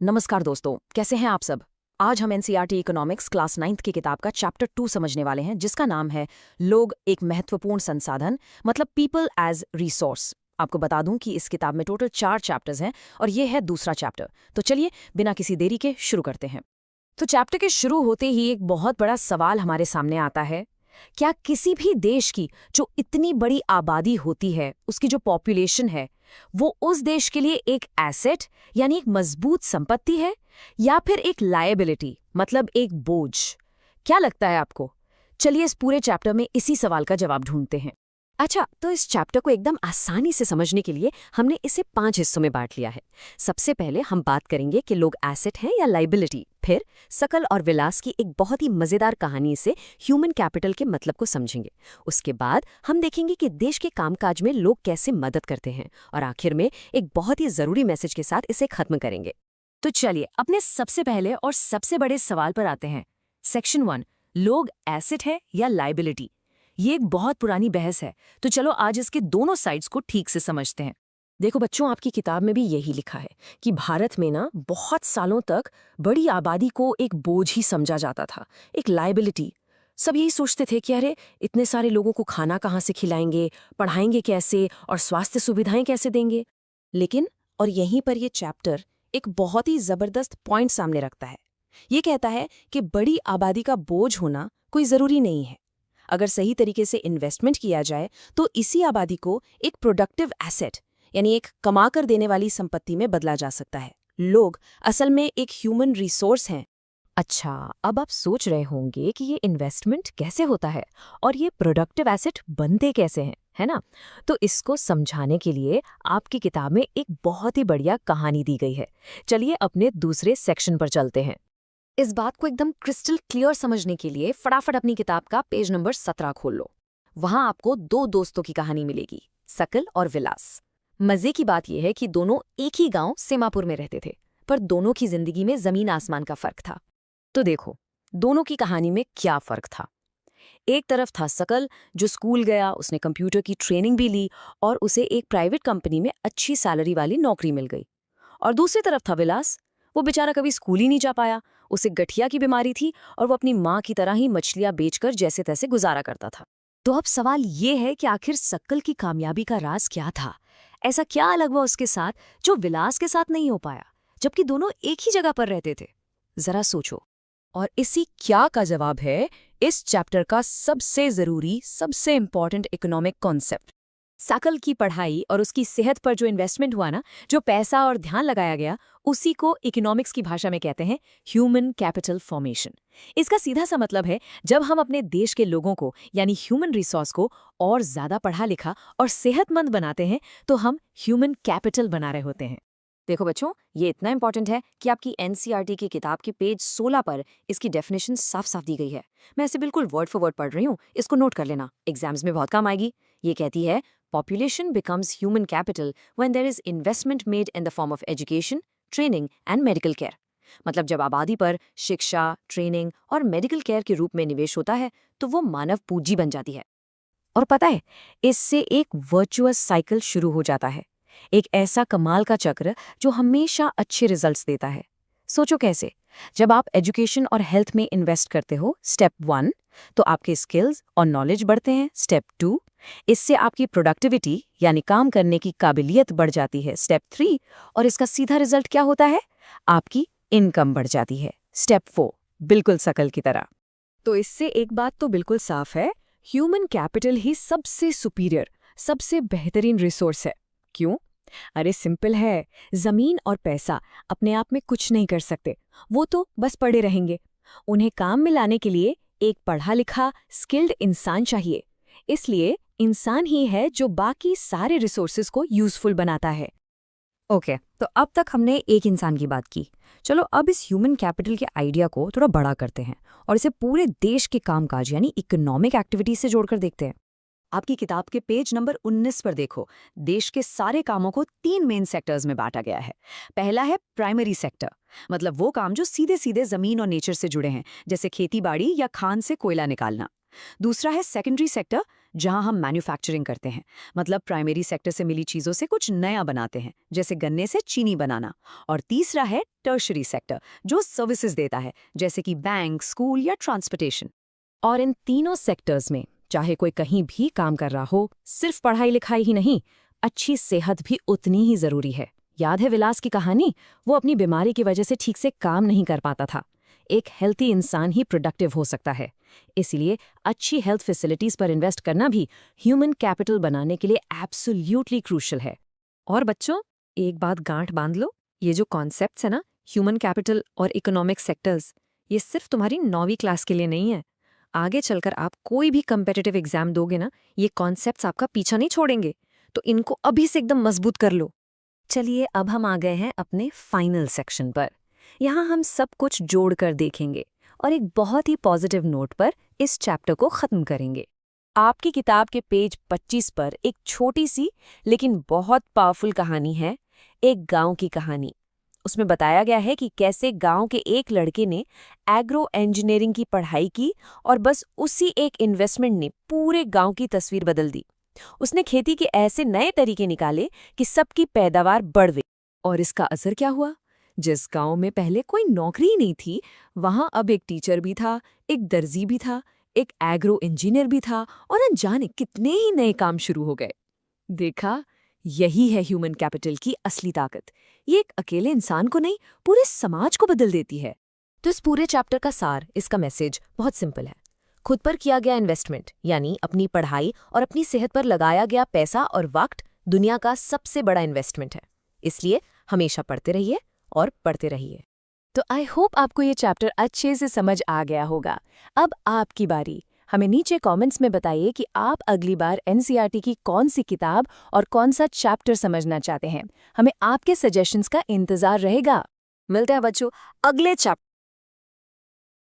नमस्कार दोस्तों, कैसे हैं आप सब। आज हम एनसीईआरटी इकोनॉमिक्स क्लास 9th की किताब का चैप्टर 2 समझने वाले हैं, जिसका नाम है लोग एक महत्वपूर्ण संसाधन, मतलब पीपल एज रिसोर्स। आपको बता दूं कि इस किताब में टोटल 4 चैप्टर्स हैं और ये है दूसरा चैप्टर। तो चलिए बिना किसी देरी के शुरू करते हैं। तो चैप्टर के शुरू होते ही एक बहुत बड़ा सवाल हमारे सामने आता है। क्या किसी भी देश की जो इतनी बड़ी आबादी होती है, उसकी जो पॉपुलेशन है, वो उस देश के लिए एक एसेट यानी एक मजबूत संपत्ति है, या फिर एक लायबिलिटी मतलब एक बोझ? क्या लगता है आपको? चलिए इस पूरे चैप्टर में इसी सवाल का जवाब ढूंढते हैं। अच्छा, तो इस चैप्टर को एकदम आसानी से समझने के लिए हमने इसे 5 हिस्सों में बांट लिया है। सबसे पहले हम बात करेंगे कि लोग एसेट हैं या लाइबिलिटी। फिर सकल और विलास की एक बहुत ही मजेदार कहानी से ह्यूमन कैपिटल के मतलब को समझेंगे। उसके बाद हम देखेंगे कि देश के कामकाज में लोग कैसे मदद करते हैं, और आखिर में एक बहुत ही जरूरी मैसेज के साथ इसे खत्म करेंगे। तो चलिए अपने सबसे पहले और सबसे बड़े सवाल पर आते हैं। सेक्शन 1, लोग एसेट है या लाइबिलिटी। ये एक बहुत पुरानी बहस है, तो चलो आज इसके दोनों साइड्स को ठीक से समझते हैं। देखो बच्चों, आपकी किताब में भी यही लिखा है कि भारत में ना बहुत सालों तक बड़ी आबादी को एक बोझ ही समझा जाता था, एक लायबिलिटी। सब यही सोचते थे कि अरे इतने सारे लोगों को खाना कहाँ से खिलाएंगे, पढ़ाएंगे कैसे और स्वास्थ्य सुविधाएं कैसे देंगे। लेकिन और यहीं पर ये चैप्टर एक बहुत ही जबरदस्त पॉइंट सामने रखता है। ये कहता है कि बड़ी आबादी का बोझ होना कोई जरूरी नहीं है। अगर सही तरीके से इन्वेस्टमेंट किया जाए तो इसी आबादी को एक प्रोडक्टिव एसेट यानी एक कमा कर देने वाली संपत्ति में बदला जा सकता है। लोग असल में एक ह्यूमन रिसोर्स हैं। अच्छा, अब आप सोच रहे होंगे कि ये इन्वेस्टमेंट कैसे होता है और ये प्रोडक्टिव एसेट बनते कैसे हैं, है ना? तो इसको समझाने के लिए आपकी किताब में एक बहुत ही बढ़िया कहानी दी गई है। चलिए अपने दूसरे सेक्शन पर चलते हैं। इस बात को एकदम क्रिस्टल क्लियर समझने के लिए फटाफट अपनी किताब का पेज नंबर 17 खोल लो। वहां आपको 2 दोस्तों की कहानी मिलेगी, सकल और विलास। मजे की बात यह है कि दोनों एक ही गांव सेमापुर में रहते थे, पर दोनों की जिंदगी में जमीन आसमान का फर्क था। तो देखो, दोनों की कहानी में क्या फर्क था। एक तरफ था सकल, जो स्कूल गया, उसने कंप्यूटर की ट्रेनिंग भी ली और उसे एक प्राइवेट कंपनी में अच्छी सैलरी वाली नौकरी मिल गई। और दूसरी तरफ था विलास। वो बेचारा कभी स्कूल ही नहीं जा पाया, उसे गठिया की बीमारी थी और वो अपनी माँ की तरह ही मछलियां बेचकर जैसे तैसे गुजारा करता था। तो अब सवाल ये है कि आखिर सकल की कामयाबी का राज क्या था? ऐसा क्या अलग हुआ उसके साथ जो विलास के साथ नहीं हो पाया, जबकि दोनों एक ही जगह पर रहते थे? जरा सोचो। और इसी क्या का जवाब है इस चैप्टर का सबसे जरूरी, सबसे इंपॉर्टेंट इकोनॉमिक कॉन्सेप्ट। सकल की पढ़ाई और उसकी सेहत पर जो इन्वेस्टमेंट हुआ ना, जो पैसा और ध्यान लगाया गया, उसी को इकोनॉमिक्स की भाषा में कहते हैं ह्यूमन कैपिटल फॉर्मेशन। इसका सीधा सा मतलब है, जब हम अपने देश के लोगों को यानी ह्यूमन रिसोर्स को और ज्यादा पढ़ा लिखा और सेहतमंद बनाते हैं, तो हम ह्यूमन कैपिटल बना रहे होते हैं। देखो बच्चों, ये इतना इंपॉर्टेंट है कि आपकी एनसीईआरटी की किताब के पेज 16 पर इसकी डेफिनेशन साफ साफ दी गई है। मैं इसे बिल्कुल वर्ड फॉर वर्ड पढ़ रही हूँ, इसको नोट कर लेना, एग्जाम्स में बहुत काम आएगी। ये कहती है, population becomes human capital when there is investment made in the form of education, training and medical care। मतलब जब आबादी पर शिक्षा, ट्रेनिंग और मेडिकल केयर के रूप में निवेश होता है, तो वो मानव पूंजी बन जाती है। और पता है, इससे एक वर्चुअस साइकिल शुरू हो जाता है, एक ऐसा कमाल का चक्र जो हमेशा अच्छे रिजल्ट्स देता है। सोचो कैसे। जब आप एजुकेशन और हेल्थ में इन्वेस्ट करते हो, स्टेप 1, तो आपके स्किल्स और नॉलेज बढ़ते हैं। स्टेप 2, इससे आपकी प्रोडक्टिविटी यानी काम करने की काबिलियत बढ़ जाती है। स्टेप 3, और इसका सीधा रिजल्ट क्या होता है? आपकी इनकम बढ़ जाती है। स्टेप 4, बिल्कुल सकल की तरह। तो इससे एक बात तो बिल्कुल साफ है, ह्यूमन कैपिटल ही सबसे सुपीरियर, सबसे बेहतरीन रिसोर्स है। क्यों? अरे सिंपल है, जमीन और पैसा अपने आप में कुछ नहीं कर सकते, वो तो बस पड़े रहेंगे। उन्हें काम में लाने के लिए एक पढ़ा लिखा स्किल्ड इंसान चाहिए। इसलिए इंसान ही है जो बाकी सारे रिसोर्सेज को यूजफुल बनाता है। ओके, तो अब तक हमने एक इंसान की बात की। चलो अब इस ह्यूमन कैपिटल के आइडिया को थोड़ा बड़ा करते हैं और इसे पूरे देश के कामकाज यानी इकोनॉमिक एक्टिविटी से जोड़कर देखते हैं। आपकी किताब के पेज नंबर 19 पर देखो, देश के सारे कामों को 3 मेन सेक्टर्स में बांटा गया है। पहला है प्राइमरी सेक्टर, मतलब वो काम जो सीधे सीधे जमीन और नेचर से जुड़े हैं, जैसे खेती बाड़ी या खान से कोयला निकालना। दूसरा है सेकेंडरी सेक्टर, जहां हम मैन्युफैक्चरिंग करते हैं, मतलब प्राइमरी सेक्टर से मिली चीजों से कुछ नया बनाते हैं, जैसे गन्ने से चीनी बनाना। और तीसरा है टर्शरी सेक्टर, जो सर्विसेज देता है, जैसे कि बैंक, स्कूल या ट्रांसपोर्टेशन। और इन तीनों सेक्टर्स में चाहे कोई कहीं भी काम कर रहा हो, सिर्फ पढ़ाई लिखाई ही नहीं, अच्छी सेहत भी उतनी ही जरूरी है। याद है विलास की कहानी? वो अपनी बीमारी की वजह से ठीक से काम नहीं कर पाता था। एक हेल्थी इंसान ही प्रोडक्टिव हो सकता है। इसलिए अच्छी हेल्थ फैसिलिटीज पर इन्वेस्ट करना भी ह्यूमन कैपिटल बनाने के लिए एब्सोल्युटली क्रूशियल है। और बच्चों, एक बात गांठ बांध लो, ये जो कॉन्सेप्ट्स है ना, ह्यूमन कैपिटल और इकोनॉमिक सेक्टर्स, ये सिर्फ तुम्हारी 9वीं क्लास के लिए नहीं है। आगे चलकर आप कोई भी कम्पिटिटिव एग्जाम दोगे ना, ये कॉन्सेप्ट्स आपका पीछा नहीं छोड़ेंगे। तो इनको अभी से एकदम मजबूत कर लो। चलिए अब हम आ गए हैं अपने फाइनल सेक्शन पर। यहाँ हम सब कुछ जोड़कर देखेंगे और एक बहुत ही पॉजिटिव नोट पर इस चैप्टर को खत्म करेंगे। आपकी किताब के पेज 25 पर एक छोटी सी लेकिन बहुत पावरफुल कहानी है, एक गांव की कहानी। उसमें बताया गया है कि कैसे गांव के एक लड़के ने एग्रो इंजीनियरिंग की पढ़ाई की और बस उसी एक इन्वेस्टमेंट ने पूरे गांव की तस्वीर बदल दी। उसने खेती के ऐसे नए तरीके निकाले कि सबकी पैदावार बढ़ गई। और इसका असर क्या हुआ? जिस गांव में पहले कोई नौकरी ही नहीं थी, वहां अब एक टीचर भी था, एक दर्जी भी था, एक एग्रो इंजीनियर भी था और अनजाने कितने ही नए काम शुरू हो गए। देखा, यही है ह्यूमन कैपिटल की असली ताकत। ये एक अकेले इंसान को नहीं, पूरे समाज को बदल देती है। तो इस पूरे चैप्टर का सार, इसका मैसेज बहुत सिंपल है। खुद पर किया गया इन्वेस्टमेंट, यानी अपनी पढ़ाई और अपनी सेहत पर लगाया गया पैसा और वक्त, दुनिया का सबसे बड़ा इन्वेस्टमेंट है। इसलिए हमेशा पढ़ते रहिए और पढ़ते रहिए। तो आई होप आपको ये चैप्टर अच्छे से समझ आ गया होगा। अब आपकी बारी। हमें नीचे कमेंट्स में बताइए कि आप अगली बार एनसीईआरटी की कौन सी किताब और कौन सा चैप्टर समझना चाहते हैं। हमें आपके सजेशंस का इंतजार रहेगा। मिलते हैं बच्चों अगले चैप्टर।